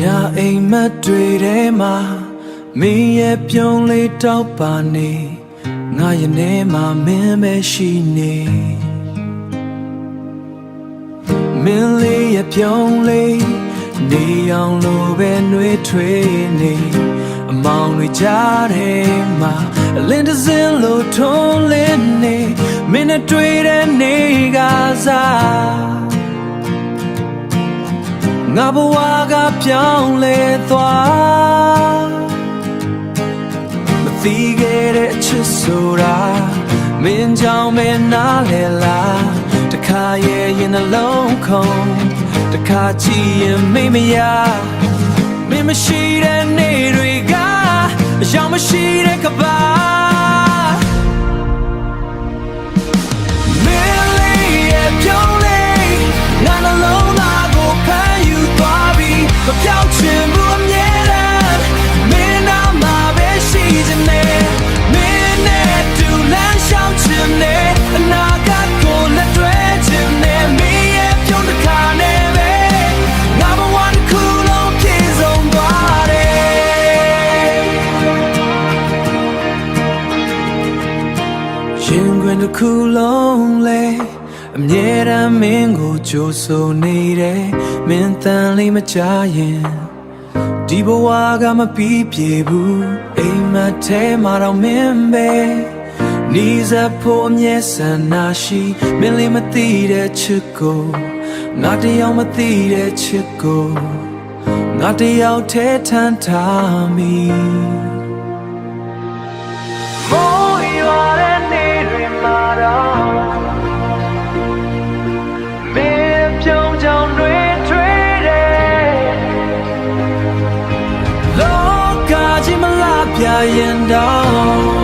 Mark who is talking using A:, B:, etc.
A: Yaအိမ်မက်တွေထဲမှာမင်းရဲ့ပြုံးလေးတောက်ပါနေငါရဲ့နေမှာမင်းပဲရှိနေမင်းလေးရဲ့ပြုံးလေးနေအောင်လို့ပဲနှွေးထွေးနေအမောင်တွေကြားထဲမှာအလင်းတစင်းလို့ထုံးလင်းနေမင်းနဲ့တွေ့တဲ့နေကစားငါဘဝကပြောင်းလဲသွားမသိခဲ့တဲ့အချစ်ဆိုတာမင်းကြောင့်ပဲနားလည်လားတခါရဲ့ရင်နှလုံးခုန်တခါကြည့်ရင်မိမရမင်းမရှိတဲ့နေတွေကအယောင်မရှိတဲ့ကဘာမင်းလေးရဲ့ပြောင်းလဲငါနှလုံးသားကိုဖမ်းယူသွားပြီးမပြောင်းချင်ဘူးအမြဲတမ်းမင်းနာမှာပဲရှိနေမင်းနဲ့တူလမ်းလျှောက်ချင်နေအနာဂတ်ကိုလက်တွဲချင်နေမင်းရဲ့ပြုံးတစ်ခါနဲ့ပဲငါဘဝတစ်ခုလုံးပြည့်စုံသွားတယ်ရင်ခွင်တစ်ခုလုံးလဲအမြဲတမ်းမင်းကိုကြိုးဆိုနေတယ်မင်းတန်လေးမကြရင်ဒီဘဝကမပြီးပြေဘူးအိမ်မက်ထဲမှာတော့မင်းပဲနီးစပ်ဖို့အမြဲဆန္ဒရှိမင်းလေးမသိတဲ့ချစ်ကိုငါတယောက်မသိတဲ့ချစ်ကိုငါတယောက်ထဲထမ်းထားမိမိုးရွာတဲ့နေတွေမှာတော့ပြရင်တော့